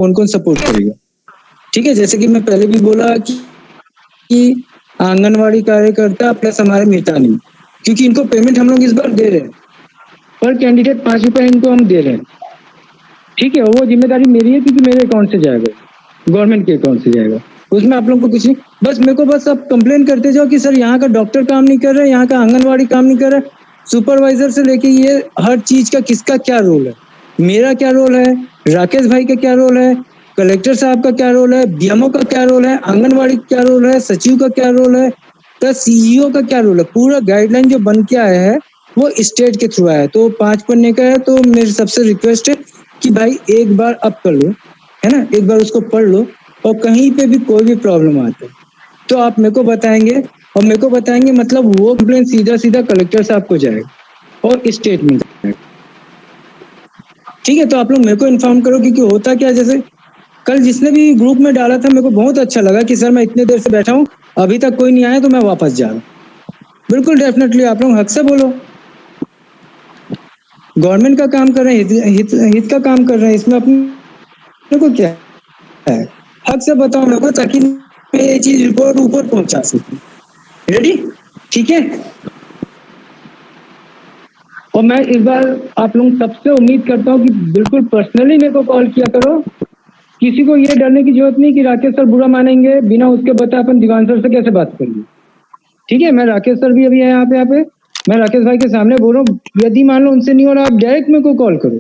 कौन कौन सपोर्ट करेगा। ठीक है, जैसे कि मैं पहले भी बोला कि आंगनवाड़ी कार्यकर्ता प्लस हमारे मितानी, क्योंकि इनको पेमेंट हम लोग इस बार दे रहे हैं, पर कैंडिडेट 5 रुपए इनको हम दे रहे हैं। ठीक है, वो जिम्मेदारी मेरी है क्योंकि मेरे अकाउंट से जाएगा, गवर्नमेंट के अकाउंट से जाएगा, उसमें आप लोगों को कुछ नहीं, बस मेरे को बस आप कंप्लेन करते जाओ कि सर यहाँ का डॉक्टर काम नहीं कर रहा है, यहाँ का आंगनवाड़ी काम नहीं कर रहा है, सुपरवाइजर से लेके ये हर चीज का किसका क्या रोल है, मेरा क्या रोल है, राकेश भाई का क्या रोल है, कलेक्टर साहब का क्या रोल है, बीएमओ का क्या रोल है, आंगनवाड़ी का क्या रोल है, सचिव का क्या रोल है, तो सीईओ का क्या रोल है, पूरा गाइडलाइन जो बन के आया है वो स्टेट के थ्रू आया है। तो 5 पन्ने का है, तो मेरी सबसे रिक्वेस्ट है कि भाई एक बार अब कर लो, है ना, एक बार उसको पढ़ लो, और कहीं पे भी कोई भी प्रॉब्लम आता है तो आप मेरे को बताएंगे, और मेरे को बताएंगे मतलब वो कंप्लेन सीधा सीधा कलेक्टर साहब को जाएगा और स्टेट में जाएगा। ठीक है, तो आप लोग मेरे को इन्फॉर्म करो, क्योंकि होता क्या, जैसे कल जिसने भी ग्रुप में डाला था मेरे को बहुत अच्छा लगा कि सर मैं इतने देर से बैठा हूँ अभी तक कोई नहीं आया तो मैं वापस जा रहा हूँ। बिल्कुल डेफिनेटली आप लोग हक से बोलो, गवर्नमेंट का काम कर रहे हैं, हित का काम कर रहे हैं, इसमें अपने को क्या है, हक से बताओ मेरे को, ताकि मैं ये चीज रिपोर्ट ऊपर पहुंचा सकूं। रेडी? ठीक है, और मैं इस बार आप लोग सबसे उम्मीद करता हूँ कि बिल्कुल पर्सनली मेरे को कॉल किया करो, किसी को ये डरने की जरूरत नहीं कि राकेश सर बुरा मानेंगे, बिना उसके बताए अपन दीवान सर से कैसे बात करेंगे। ठीक है, मैं राकेश सर भी अभी है यहाँ पे मैं राकेश भाई के सामने बोल रहा हूँ, यदि मान लो उनसे नहीं हो रहा आप डायरेक्ट मेरे को कॉल करो,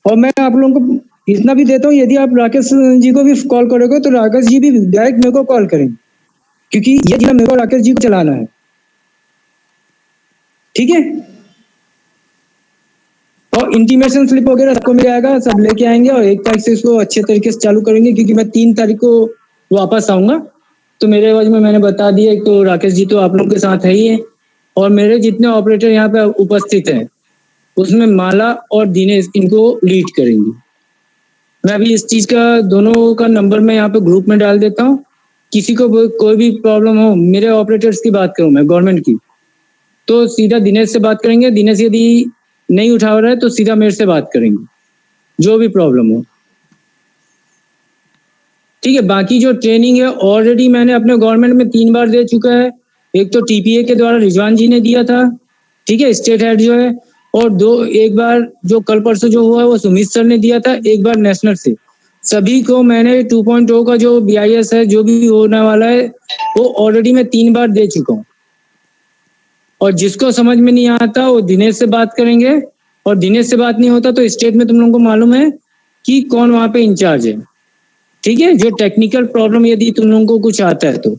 और मैं आप लोगों को इतना भी देता हूँ, यदि आप राकेश जी को भी कॉल करोगे तो राकेश जी भी डायरेक्ट मेरे को कॉल करेंगे, क्योंकि ये जिला मेरे को राकेश जी को चलाना है। ठीक है, और इंटीमेशन स्लिप वगैरह सबको मिल जाएगा, सब लेके आएंगे और 1 तारीख से इसको अच्छे तरीके से चालू करेंगे, क्योंकि मैं 3 तारीख को वापस आऊंगा। तो मेरे एवज में मैंने बता दिया, एक तो राकेश जी तो आप लोग के साथ है ही है, और मेरे जितने ऑपरेटर यहाँ पे उपस्थित हैं उसमें माला और दिनेश इनको लीड करेंगे। मैं अभी इस चीज का दोनों का नंबर मैं यहाँ पे ग्रुप में डाल देता हूँ, किसी को कोई भी प्रॉब्लम हो, मेरे ऑपरेटर्स की बात करूं मैं गवर्नमेंट की, तो सीधा दिनेश से बात करेंगे, दिनेश यदि नहीं उठा रहा है तो सीधा मेरे से बात करेंगे, जो भी प्रॉब्लम हो। ठीक है, बाकी जो ट्रेनिंग है ऑलरेडी मैंने अपने गवर्नमेंट में 3 बार दे चुका है, एक तो टीपीए के द्वारा रिजवान जी ने दिया था, ठीक है, स्टेट हेड जो है, और एक बार जो कल परसों जो हुआ है वो सुमित सर ने दिया था, एक बार नेशनल से। सभी को मैंने 2.0 का जो बीआईएस है जो भी होने वाला है वो ऑलरेडी मैं 3 बार दे चुका हूँ, और जिसको समझ में नहीं आता वो दिनेश से बात करेंगे, और दिनेश से बात नहीं होता तो स्टेट में तुम लोगों को मालूम है कि कौन वहां पे इंचार्ज है। ठीक है, जो टेक्निकल प्रॉब्लम यदि तुम लोगों को कुछ आता है तो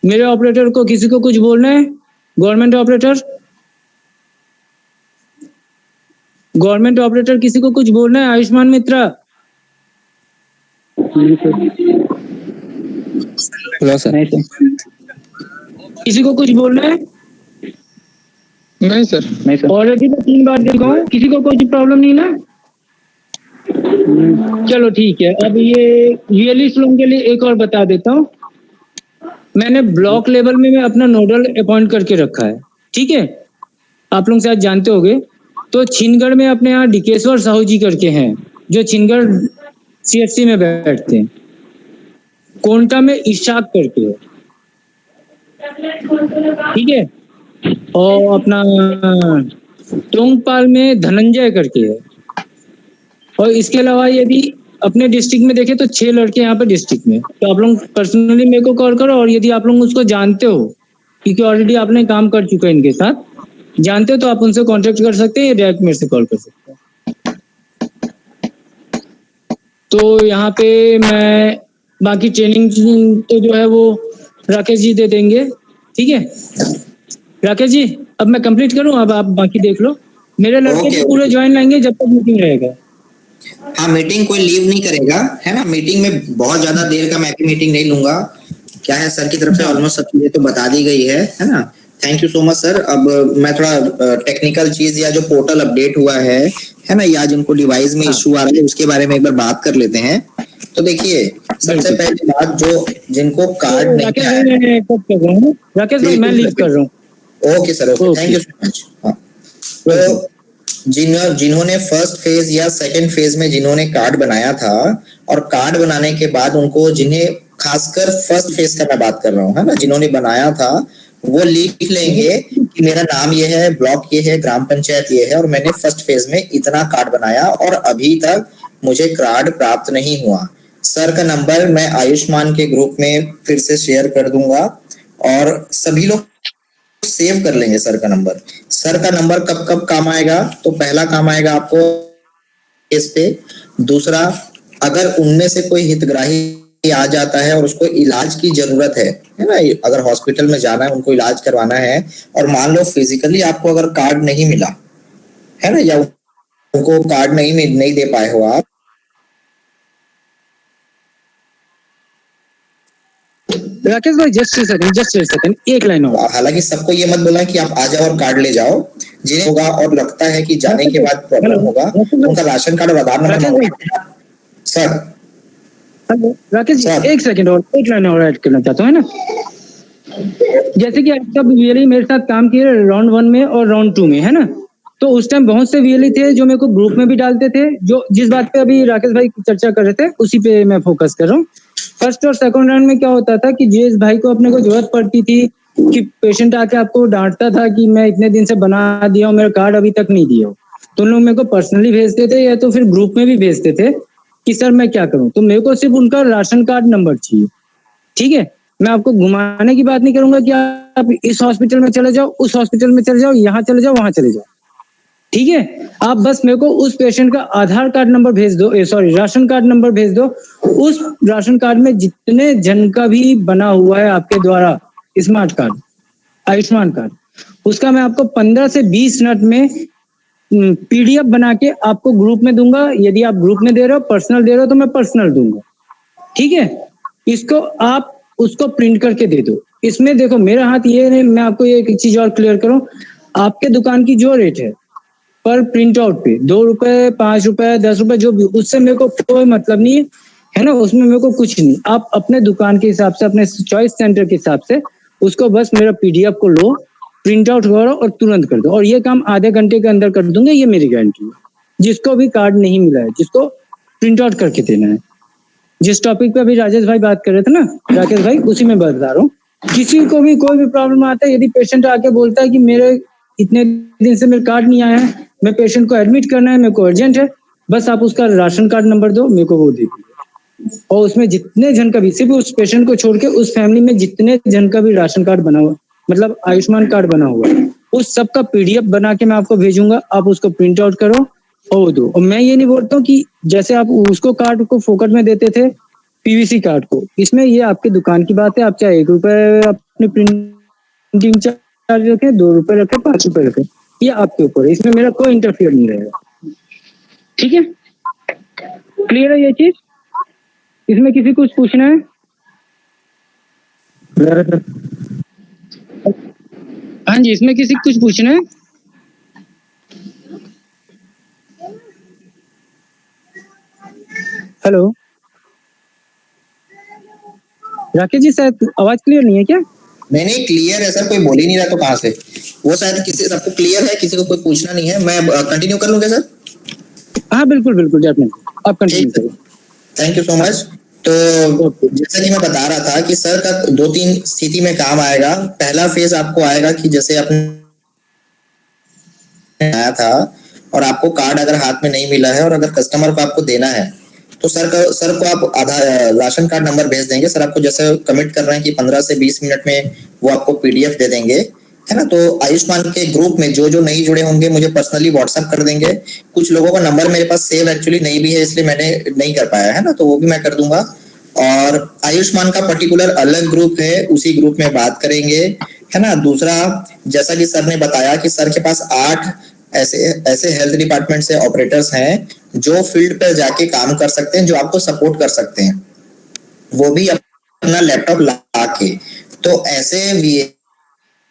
मेरे ऑपरेटर को किसी को कुछ बोलना है, गवर्नमेंट ऑपरेटर किसी को कुछ बोलना है, आयुष्मान मित्रा? Hello sir. किसी को कुछ बोलना है? नहीं सर। ऑलरेडी मैं 3 बार देखा हूँ, किसी को कोई प्रॉब्लम नहीं ना? चलो ठीक है, अब ये रियलिस्ट लोगों के लिए एक और बता देता हूँ, मैंने ब्लॉक लेवल में मैं अपना नोडल अपॉइंट करके रखा है। ठीक है, आप लोग शायद जानते होंगे, तो छिंदगढ़ में अपने यहाँ डिकेश्वर साहू जी करके हैं जो छिंदगढ़ सीएचसी में बैठते हैं, कोंटा में इशाक करके है, ठीक है, और अपना टोंगपाल में धनंजय करके है, और इसके अलावा यदि अपने डिस्ट्रिक्ट में देखें तो 6 लड़के यहाँ पे डिस्ट्रिक्ट में, तो आप लोग पर्सनली मेरे को कॉल करो, और यदि आप लोग उसको जानते हो क्योंकि ऑलरेडी आपने काम कर चुका है इनके साथ, जानते हो तो आप उनसे कांटेक्ट कर सकते हैं या डायरेक्ट मेरे से कॉल कर सकते हैं। तो यहाँ पे मैं बाकी ट्रेनिंग तो जो है वो राकेश जी दे देंगे। ठीक है राकेश जी, अब मैं कंप्लीट करूँ, अब आप बाकी देख लो, मेरे लड़के तो पूरे ज्वाइन लाएंगे जब तक मीटिंग रहेगा। हाँ, मीटिंग कोई लीव नहीं करेगा, है ना, मीटिंग में बहुत ज्यादा देर का मैं भी मीटिंग नहीं लूंगा, क्या है सर की तरफ से ऑलमोस्ट सब चीजें तो बता दी गई है ना। Thank you so much sir. अब मैं थोड़ा टेक्निकल चीज या जो पोर्टल अपडेट हुआ है ना, या जिनको डिवाइस में इशू आ रहा है उसके बारे में एक बार बात कर लेते हैं। तो देखिए, सबसे पहली बात, जो जिनको कार्ड नहीं है, राकेश भाई मैं लीव कर रहा हूँ। Okay sir, okay, thank you so much. तो जिन्होंने फर्स्ट फेज या सेकंड फेज में जिन्होंने कार्ड बनाया था, और कार्ड बनाने के बाद उनको, जिन्हें खासकर फर्स्ट फेज का मैं बात कर रहा हूँ, है ना, जिन्होंने बनाया था, वो लिख लेंगे कि मेरा नाम ये है, ब्लॉक ये है, ग्राम पंचायत ये है, और मैंने फर्स्ट फेज में इतना कार्ड बनाया और अभी तक मुझे कार्ड प्राप्त नहीं हुआ। सर का नंबर मैं आयुष्मान के ग्रुप में फिर से शेयर कर दूंगा और सभी लोग सेव कर लेंगे सर का नंबर। सर का नंबर कब कब काम आएगा? तो पहला काम आएगा आपको इस पे। दूसरा, अगर उनमें से कोई हितग्राही आ जाता है और उसको इलाज की जरूरत है ना, अगर हॉस्पिटल में जाना है, उनको इलाज करवाना है, और मान लो फिजिकली आपको अगर कार्ड नहीं मिला है ना, या उनको कार्ड नहीं दे पाए हो आप, राकेश भाई जस्ट सेकंड, एक लाइन और। हालांकि सबको ये मत बोला कि आप आ जाओ और कार्ड ले जाओ, जिन्हें होगा और लगता है कि जाने के बाद प्रॉब्लम होगा, उनका राशन कार्ड और आधार number sir. Hello Rakesh ji, एक सेकंड और, एक लाइन और ऐड करना चाहता हूँ, है ना। जैसे कि आप सब वीएलई मेरे साथ काम किए राउंड 1 में और राउंड 2 में, है ना, तो उस टाइम बहुत से वीएलई थे जो मेरे को ग्रुप में भी डालते थे। जो जिस बात पे अभी राकेश भाई चर्चा कर रहे थे उसी पे मैं फोकस कर रहा हूँ। फर्स्ट और सेकंड राउंड में क्या होता था कि जिस भाई को अपने को जरूरत पड़ती थी कि पेशेंट आके आपको डांटता था कि मैं इतने दिन से बना दिया हूँ, मेरा कार्ड अभी तक नहीं दिया हो, तो उन लोग मेरे को पर्सनली भेजते थे या तो फिर ग्रुप में भी भेजते थे कि सर मैं क्या करूं। तो मेरे को सिर्फ उनका राशन कार्ड नंबर चाहिए, ठीक है। मैं आपको घुमाने की बात नहीं करूंगा कि आप इस हॉस्पिटल में चले जाओ, उस हॉस्पिटल में चले जाओ, यहाँ चले जाओ, वहां चले जाओ, ठीक है। आप बस मेरे को उस पेशेंट का आधार कार्ड नंबर भेज दो, सॉरी राशन कार्ड नंबर भेज दो। उस राशन कार्ड में जितने जन का भी बना हुआ है आपके द्वारा स्मार्ट कार्ड, आयुष्मान कार्ड, उसका मैं आपको 15 से 20 मिनट में पीडीएफ बना के आपको ग्रुप में दूंगा। यदि आप ग्रुप में दे रहे हो, पर्सनल दे रहे हो, तो मैं पर्सनल दूंगा, ठीक है। इसको आप उसको प्रिंट करके दे दो। इसमें देखो मेरा हाथ ये नहीं, मैं आपको एक चीज और क्लियर करूं, आपके दुकान की जो रेट है पर प्रिंट आउट पे 2 रुपए, 5 रुपए, 10 रुपए, जो भी, उससे मेरे को कोई मतलब नहीं है ना, उसमें मेरे को कुछ नहीं। आप अपने दुकान के हिसाब से, अपने चॉइस सेंटर के हिसाब से उसको बस मेरा पीडीएफ को लो, प्रिंट आउट करो और तुरंत कर दो, और ये काम आधे घंटे के अंदर कर दूंगा, ये मेरी गारंटी है। जिसको भी कार्ड नहीं मिला है, जिसको प्रिंट आउट करके देना है। जिस टॉपिक पे अभी राजेश भाई बात कर रहे थे ना, राकेश भाई, उसी में बता रहा हूँ। किसी को भी कोई भी प्रॉब्लम आता है, यदि पेशेंट आके बोलता है कि मेरे इतने दिन से मेरे कार्ड नहीं आया है, मैं पेशेंट को एडमिट करना है, मेरे को अर्जेंट है, बस आप उसका राशन कार्ड नंबर दो, मेरे को वो दे दीजिए। और उसमें जितने जन का भी, सिर्फ उस पेशेंट को छोड़ के उस फैमिली में जितने जन का भी राशन कार्ड बना हुआ, मतलब आयुष्मान कार्ड बना हुआ है, उस सब का पीडीएफ बना के मैं आपको भेजूंगा। आप उसको प्रिंट आउट करो और दो। और मैं ये नहीं बोलता हूँ कि जैसे आप उसको कार्ड को फोकट में देते थे पीवीसी कार्ड को, इसमें ये आपकी दुकान की बात है। आप चाहे 1 रुपए अपने प्रिंटिंग चार्ज रखें, 2 रुपए रखें, 5 रुपए रखें, ये आपके ऊपर है, इसमें मेरा कोई इंटरफियर नहीं रहेगा, ठीक है। क्लियर है ये चीज? इसमें किसी कुछ पूछना है? हाँ जी, इसमें किसी कुछ पूछना है? हेलो राकेश जी, शायद आवाज क्लियर नहीं है क्या? नहीं क्लियर है सर, कोई बोल ही नहीं रहा तो कहाँ से? वो शायद किसी, सबको क्लियर है, किसी को कोई पूछना नहीं है। मैं कंटिन्यू कर लूँ क्या सर? हाँ बिल्कुल बिल्कुल, आप कंटिन्यू करो। Thank you so much. तो जैसा कि मैं बता रहा था कि सर का 2-3 स्थिति में काम आएगा। पहला फेज आपको आएगा कि जैसे आपने आया था और आपको कार्ड अगर हाथ में नहीं मिला है और अगर कस्टमर को आपको देना है, तो सर को आप आधार राशन कार्ड नंबर भेज देंगे। सर आपको जैसे कमिट कर रहे हैं कि 15 से 20 मिनट में वो आपको पीडीएफ दे देंगे, है ना। तो आयुष्मान के ग्रुप में जो जो नहीं जुड़े होंगे मुझे पर्सनली व्हाट्सएप कर देंगे। कुछ लोगों का नंबर मेरे पास सेव एक्चुअली नहीं भी है, इसलिए मैंने नहीं कर पाया, है ना, तो वो भी मैं कर दूंगा। और आयुष्मान का पर्टिकुलर अलग ग्रुप है, उसी ग्रुप में बात करेंगे, है ना। दूसरा, जैसा कि सर ने बताया कि सर के पास 8 ऐसे हेल्थ डिपार्टमेंट से ऑपरेटर्स हैं जो फील्ड पर जाके काम कर सकते हैं, जो आपको सपोर्ट कर सकते हैं, वो भी अपना लैपटॉप ला के। तो ऐसे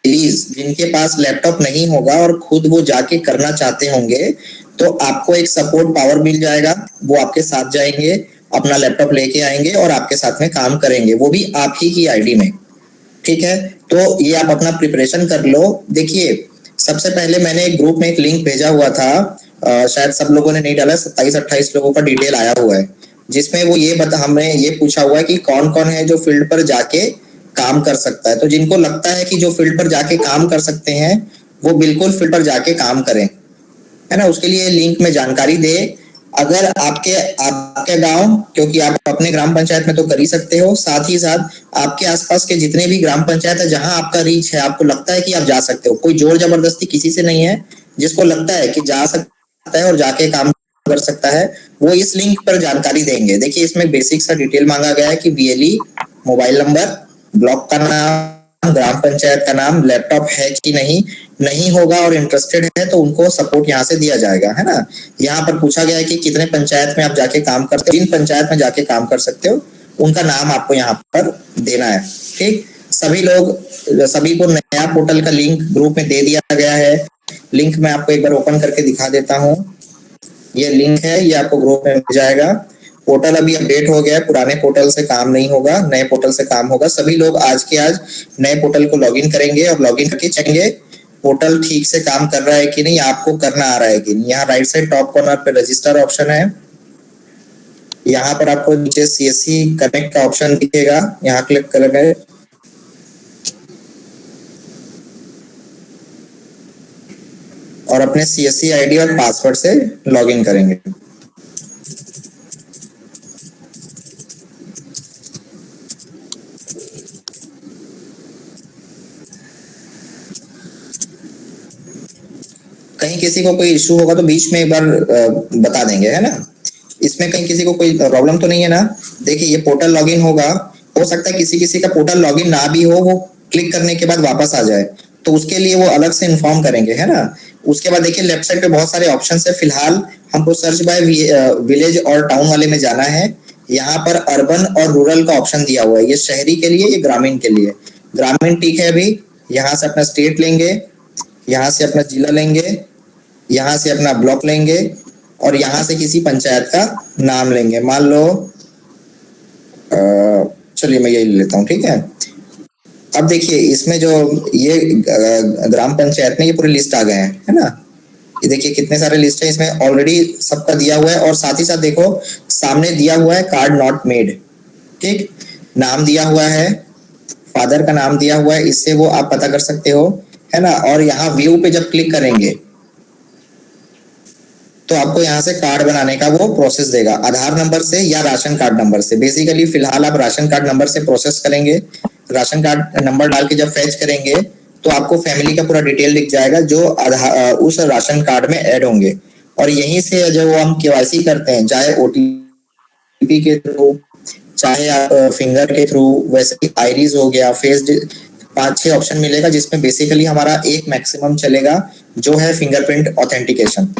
जिनके पास लैपटॉप नहीं होगा और खुद वो जाके करना चाहते होंगे, तो आपको एक सपोर्ट पावर मिल जाएगा। वो आपके साथ जाएंगे, अपना लैपटॉप लेके आएंगे और आपके साथ में काम करेंगे, वो भी आप ही की आईडी में, ठीक है। तो ये आप अपना प्रिपरेशन कर लो। देखिए सबसे पहले मैंने एक ग्रुप में एक लिंक भेजा हुआ था, शायद सब लोगों ने नहीं डाला, 27-28 लोगों का डिटेल आया हुआ है, जिसमें वो हमें ये पूछा हुआ है कि कौन कौन है जो फील्ड पर जाके काम कर सकता है। तो जिनको लगता है कि जो फील्ड पर जाके काम कर सकते हैं वो बिल्कुल फील्ड पर जाके काम करें, है ना। उसके लिए लिंक में जानकारी दे। अगर आपके गांव, क्योंकि आप अपने ग्राम पंचायत में तो कर ही सकते हो, साथ ही साथ आपके आसपास के जितने भी ग्राम पंचायत है जहां आपका रीच है, आपको लगता है कि आप जा सकते हो, कोई जोर जबरदस्ती किसी से नहीं है, जिसको लगता है कि जा सकता है और जाके काम कर सकता है, वो इस लिंक पर जानकारी देंगे। देखिए इसमें बेसिक सा डिटेल मांगा गया है कि बीएलई, मोबाइल नंबर, ब्लॉक का नाम, ग्राम पंचायत का नाम, लैपटॉप है कि नहीं होगा और इंटरेस्टेड है तो उनको सपोर्ट यहाँ से दिया जाएगा, है ना। यहाँ पर पूछा गया है कि कितने पंचायत में आप जाके काम करते हो, जिन पंचायत में जाके काम कर सकते हो उनका नाम आपको यहाँ पर देना है। ठीक, सभी को नया पोर्टल का लिंक ग्रुप में दे दिया गया है। लिंक मैं आपको एक बार ओपन करके दिखा देता हूँ। ये लिंक है, ये आपको ग्रुप में मिल जाएगा। पोर्टल अभी अपडेट हो गया है, पुराने पोर्टल से काम नहीं होगा, नए पोर्टल से काम होगा। सभी लोग आज के आज नए पोर्टल को लॉगिन करेंगे और लॉगिन करके चेकेंगे पोर्टल ठीक से काम कर रहा है कि नहीं, आपको करना आ रहा है कि नहीं। यहाँ राइट साइड टॉप कॉर्नर पे रजिस्टर ऑप्शन है, यहाँ पर आपको नीचे सीएससी कनेक्ट का ऑप्शन दिखेगा, यहाँ क्लिक करेंगे और अपने सीएससी आईडी और पासवर्ड से लॉगिन करेंगे। कहीं किसी को कोई इशू होगा तो बीच में एक बार बता देंगे, है ना। इसमें कहीं किसी को कोई प्रॉब्लम तो नहीं है ना। देखिए ये पोर्टल लॉगिन होगा, हो सकता है किसी का पोर्टल लॉगिन ना भी हो, वो क्लिक करने के बाद वापस आ जाए, तो उसके लिए वो अलग से इन्फॉर्म करेंगे, है ना। उसके बाद देखिए लेफ्ट साइड पे बहुत सारे ऑप्शन है। फिलहाल हमको सर्च बाय विलेज और टाउन वाले में जाना है। यहाँ पर अर्बन और रूरल का ऑप्शन दिया हुआ है, ये शहरी के लिए, ये ग्रामीण के लिए। ग्रामीण ठीक है। अभी यहाँ से अपना स्टेट लेंगे, यहाँ से अपना जिला लेंगे, यहाँ से अपना ब्लॉक लेंगे और यहाँ से किसी पंचायत का नाम लेंगे। मान लो चलिए मैं यही ले लेता हूँ, ठीक है। अब देखिए इसमें जो ये ग्राम पंचायत में ये पूरी लिस्ट आ गए हैं, है ना। ये देखिए कितने सारे लिस्ट है, इसमें ऑलरेडी सबका दिया हुआ है और साथ ही साथ देखो सामने दिया हुआ है कार्ड नॉट मेड, ठीक। नाम दिया हुआ है, फादर का नाम दिया हुआ है, इससे वो आप पता कर सकते हो, है ना। और यहाँ व्यू पे जब क्लिक करेंगे तो आपको यहाँ से कार्ड बनाने का वो प्रोसेस देगा, आधार नंबर से या राशन कार्ड नंबर से। बेसिकली फिलहाल आप राशन कार्ड नंबर से प्रोसेस करेंगे। राशन कार्ड नंबर डाल के जब फैच करेंगे तो आपको फैमिली का पूरा डिटेल दिख जाएगा जो उस राशन कार्ड में ऐड होंगे। और यहीं से जब हम केवाईसी करते हैं, चाहे ओटीपी के थ्रू, चाहे आप फिंगर के थ्रू, वैसे आईरीज हो गया, फेस, 5-6 ऑप्शन मिलेगा, जिसमें बेसिकली हमारा एक मैक्सिमम चलेगा जो है फिंगरप्रिंट ऑथेंटिकेशन।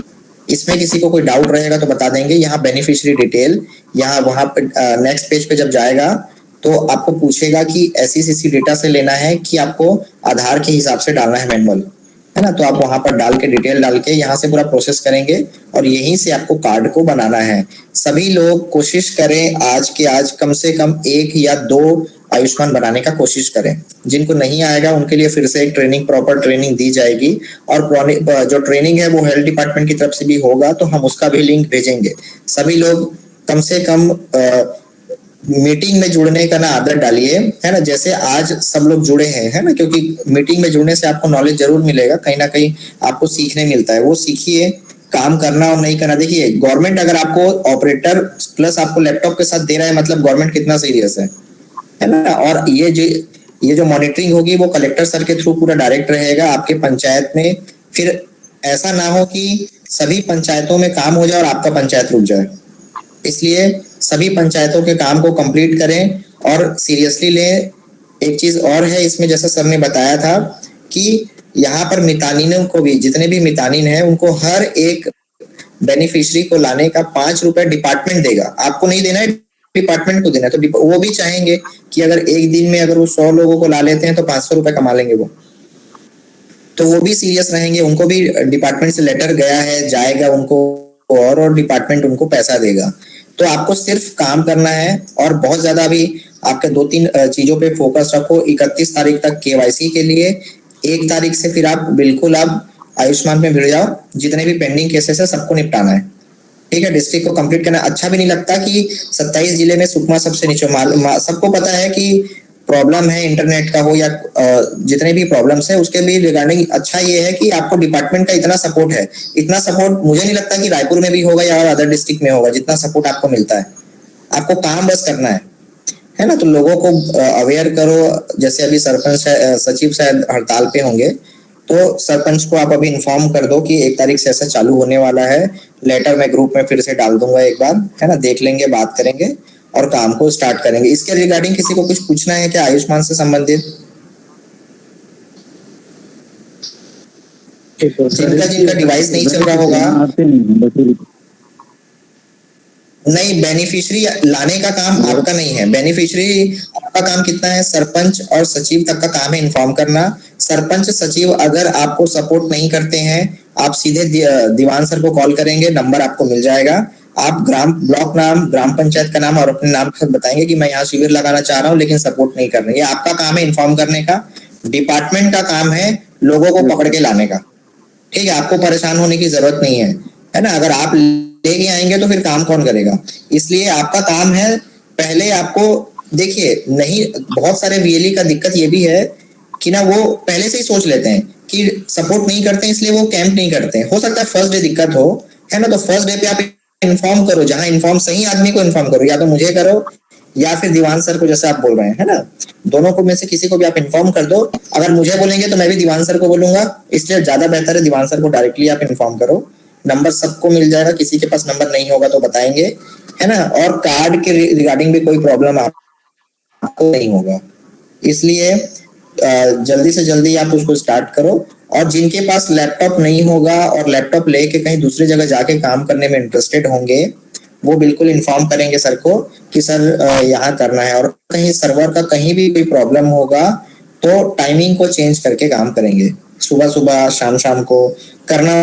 इसमें किसी को कोई डाउट रहेगा तो बता देंगे। यहाँ बेनिफिशियरी डिटेल, यहाँ वहां पे नेक्स्ट पेज पे जब जाएगा तो आपको पूछेगा कि SCCC डेटा से लेना है कि आपको आधार के हिसाब से डालना है मैनुअल, है ना। तो आप वहां पर डाल के डिटेल डाल के यहाँ से पूरा प्रोसेस करेंगे और यहीं से आपको कार्ड को बनाना है। सभी लोग कोशिश करें आज के आज कम से कम 1 या 2 आयुष्मान बनाने का कोशिश करें। जिनको नहीं आएगा उनके लिए फिर से एक प्रॉपर ट्रेनिंग दी जाएगी और जो ट्रेनिंग है वो हेल्थ डिपार्टमेंट की तरफ से भी होगा, तो हम उसका भी लिंक भेजेंगे। सभी लोग कम से कम मीटिंग में जुड़ने का ना आदत डालिए, है ना। जैसे आज सब लोग जुड़े हैं, है ना, क्योंकि मीटिंग में जुड़ने से आपको नॉलेज जरूर मिलेगा, कहीं ना कहीं आपको सीखने मिलता है, वो सीखिए। काम करना और नहीं करना, देखिए गवर्नमेंट अगर आपको ऑपरेटर प्लस आपको लैपटॉप के साथ दे रहा है, मतलब गवर्नमेंट कितना सीरियस है ना। और ये जो मॉनिटरिंग होगी वो कलेक्टर सर के थ्रू पूरा डायरेक्ट रहेगा आपके पंचायत में। फिर ऐसा ना हो कि सभी पंचायतों में काम हो जाए और आपका पंचायत रुक जाए। इसलिए सभी पंचायतों के काम को कंप्लीट करें और सीरियसली लें। एक चीज और है इसमें, जैसा सर ने बताया था कि यहाँ पर मितानिनों को भी, जितने भी मितानिन हैं उनको हर एक बेनिफिशियरी को लाने का 5 रुपए डिपार्टमेंट देगा। आपको नहीं देना है, डिपार्टमेंट को देना है। तो वो भी चाहेंगे कि अगर एक दिन में अगर वो 100 लोगों को ला लेते हैं तो 500 रुपए कमा लेंगे वो, तो वो भी सीरियस रहेंगे। उनको भी डिपार्टमेंट से लेटर गया है, जाएगा उनको और डिपार्टमेंट उनको पैसा देगा। तो आपको सिर्फ काम करना है और बहुत ज्यादा अभी आपके 2-3 चीजों पे फोकस रखो। 31 तारीख तक केवाईसी के लिए, 1 तारीख से फिर आप बिल्कुल आप आयुष्मान में भिड़ जाओ, जितने भी पेंडिंग केसेस है सबको निपटाना है। ठीक है, डिस्ट्रिक्ट को कंप्लीट करना। अच्छा भी नहीं लगता कि 27 जिले में सुकमा सबसे नीचे, सबको पता है कि प्रॉब्लम है इंटरनेट का हो या जितने भी प्रॉब्लम्स है उसके भी रिगार्डिंग। अच्छा ये है कि आपको डिपार्टमेंट का इतना सपोर्ट है। इतना सपोर्ट मुझे नहीं लगता कि रायपुर में भी होगा या अदर डिस्ट्रिक्ट में होगा, जितना सपोर्ट आपको मिलता है। आपको काम बस करना है ना। तो लोगों को अवेयर करो। जैसे अभी सरपंच सचिव शायद हड़ताल पे होंगे, तो सरपंच को आप अभी इन्फॉर्म कर दो कि 1 तारीख से ऐसा चालू होने वाला है। लेटर मैं ग्रुप में फिर से डाल दूंगा एक बार, है ना, देख लेंगे, बात करेंगे और काम को स्टार्ट करेंगे। इसके रिगार्डिंग किसी को कुछ पूछना है क्या आयुष्मान से संबंधित? जिनका जिनका डिवाइस नहीं चल रहा होगा, नहीं, बेनिफिशियरी लाने का काम आपका नहीं है। बेनिफिशियरी आपका काम कितना है, सरपंच और सचिव तक का काम है इन्फॉर्म करना। सरपंच सचिव अगर आपको सपोर्ट नहीं करते हैं, आप सीधे दीवान सर को कॉल करेंगे, नंबर आपको मिल जाएगा। आप ब्लॉक नाम, ग्राम पंचायत का नाम और अपने नाम के साथ बताएंगे कि मैं यहाँ शिविर लगाना चाह रहा हूँ लेकिन सपोर्ट नहीं कर रहे। ये आपका काम है इन्फॉर्म करने का। डिपार्टमेंट का काम है लोगों को पकड़ के लाने का। ठीक है, आपको परेशान होने की जरूरत नहीं है ना। अगर आप लेके आएंगे तो फिर काम कौन करेगा? इसलिए आपका काम है, पहले आपको देखिए, नहीं, बहुत सारे वीएलई का दिक्कत ये भी है कि ना वो पहले से ही सोच लेते हैं कि सपोर्ट नहीं करते हैं, इसलिए वो कैंप नहीं करते हैं। हो सकता है फर्स्ट डे दिक्कत हो, है ना, तो फर्स्ट डे पे आप इन्फॉर्म करो। जहां इन्फॉर्म सही आदमी को इन्फॉर्म करो, या तो मुझे करो या फिर दीवान सर को, जैसे आप बोल रहे हैं, है ना। दोनों को में से किसी को भी आप इन्फॉर्म कर दो। अगर मुझे बोलेंगे तो मैं भी दीवान सर को बोलूंगा, इसलिए ज्यादा बेहतर है दीवान सर को डायरेक्टली आप इन्फॉर्म करो। नंबर सबको मिल जाएगा, किसी के पास नंबर नहीं होगा तो बताएंगे, है ना। और कार्ड के रिगार्डिंग भी कोई प्रॉब्लम आपको नहीं होगा। इसलिए जल्दी से जल्दी आप उसको स्टार्ट करो। और जिनके पास लैपटॉप नहीं होगा और लैपटॉप लेके कहीं दूसरी जगह जाके काम करने में इंटरेस्टेड होंगे, वो बिल्कुल इन्फॉर्म करेंगे सर को कि सर यहाँ करना है। और कहीं सर्वर का कहीं भी कोई प्रॉब्लम होगा तो टाइमिंग को चेंज करके काम करेंगे, सुबह सुबह शाम शाम को करना।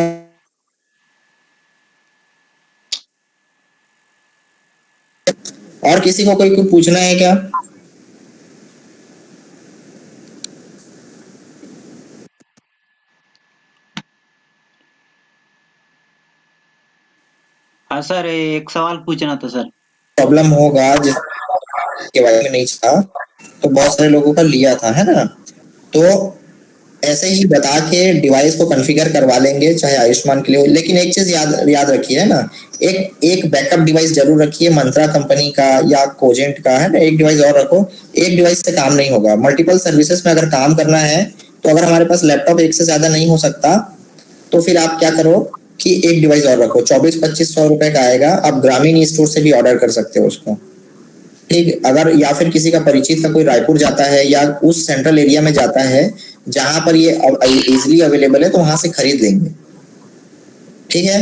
और किसी को कोई पूछना है क्या? हाँ सर, एक सवाल पूछना था सर। प्रॉब्लम होगा जिसके बारे में नहीं था, तो बहुत सारे लोगों का लिया था, है ना। तो ऐसे ही बता के डिवाइस को कॉन्फ़िगर करवा लेंगे, चाहे आयुष्मान के लिए हो। लेकिन एक चीज याद रखिए, है ना, एक बैकअप डिवाइस जरूर रखिए, मंत्रा कंपनी का या कोजेंट का, है ना। एक डिवाइस और रखो। एक डिवाइस से काम नहीं होगा। मल्टीपल सर्विसेज में अगर काम करना है तो अगर हमारे पास लैपटॉप एक से ज्यादा नहीं हो सकता, तो फिर आप क्या करो कि एक डिवाइस और रखो। 24-25 रुपए का आएगा, आप ग्रामीण स्टोर से भी ऑर्डर कर सकते हो उसको। ठीक, अगर या फिर किसी का परिचित का कोई रायपुर जाता है या उस सेंट्रल एरिया में जाता है जहां पर ये इजीली अवेलेबल है, तो वहां से खरीद लेंगे। ठीक है,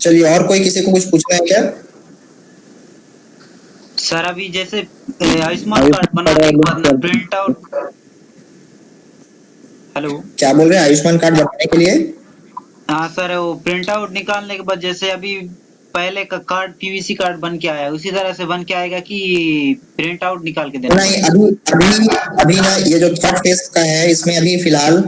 चलिए, और कोई किसी को कुछ पूछना है क्या? सर अभी जैसे आयुष्मान कार्ड बनाने के बाद प्रिंट आउट, हेलो, क्या बोल रहे हैं? आयुष्मान कार्ड बनाने के लिए? हाँ सर, वो प्रिंट आउट निकालने के बाद जैसे अभी पहले का कार्ड पीवीसी कार्ड बन के आया, उसी तरह से बन के आएगा कि प्रिंट आउट निकाल के देना? नहीं, अभी ना ये जो थर्ड फेज का है, इसमें अभी फिलहाल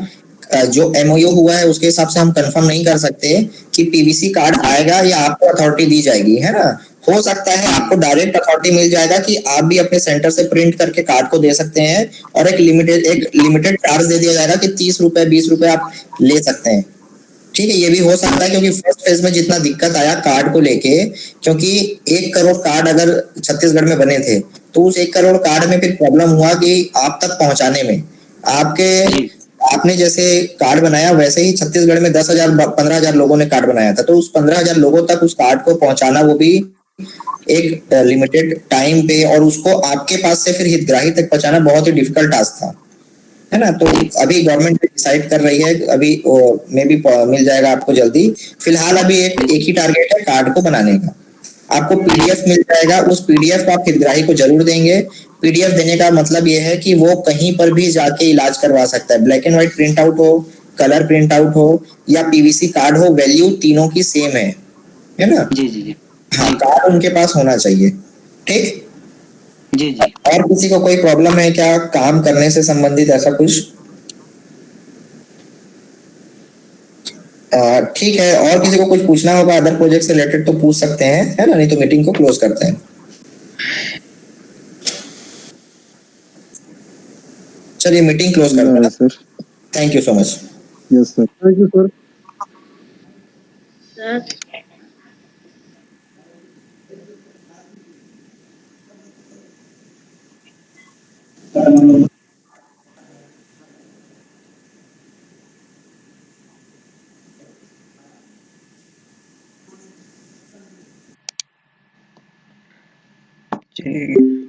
जो एमओयू हुआ है उसके हिसाब से हम कंफर्म नहीं कर सकते कि पीवीसी कार्ड आएगा या आपको अथॉरिटी दी जाएगी, है ना। हो सकता है आपको डायरेक्ट अथॉरिटी मिल जाएगा कि आप भी अपने सेंटर से प्रिंट करके कार्ड को दे सकते हैं, और एक लिमिटेड चार्ज दे दिया जाएगा कि 30 रुपए 20 रुपए आप ले सकते हैं। ठीक है, ये भी हो सकता है, क्योंकि फर्स्ट फेज में जितना दिक्कत आया कार्ड को लेके, क्योंकि 1 करोड़ कार्ड अगर छत्तीसगढ़ में बने थे, तो उस 1 करोड़ कार्ड में फिर प्रॉब्लम हुआ कि आप तक पहुंचाने में, आपने जैसे कार्ड बनाया वैसे ही छत्तीसगढ़ में 10,000 15,000 लोगों ने कार्ड बनाया था, तो उस 15,000 लोगों तक उस कार्ड को पहुंचाना, वो भी एक लिमिटेड टाइम पे, और उसको आपके पास से फिर हितग्राही तक पहुंचाना बहुत ही डिफिकल्ट टास्क था, है ना। तो अभी गवर्नमेंट डिसाइड कर रही है, अभी में भी मिल जाएगा आपको जल्दी। फिलहाल अभी एक ही टारगेट है कार्ड को बनाने का। आपको पीडीएफ मिल जाएगा, उस पीडीएफ को आप हितग्राही को जरूर देंगे। पीडीएफ देने का मतलब ये है कि वो कहीं पर भी जाके इलाज करवा सकता है। Black and white print out हो, कलर प्रिंट आउट हो या पीवीसी कार्ड हो, वैल्यू तीनों की सेम है ना। जी जी जी, हाँ, कार्ड उनके पास होना चाहिए। ठीक, जी जी। और किसी को कोई प्रॉब्लम है क्या काम करने से संबंधित, ऐसा कुछ? ठीक है, और किसी को कुछ पूछना होगा अदर प्रोजेक्ट से रिलेटेड तो पूछ सकते हैं, है ना, नहीं तो मीटिंग को क्लोज करते हैं। चलिए मीटिंग क्लोज करते हैं sir. Thank you so much. Yes sir. Thank you sir. ठीक है।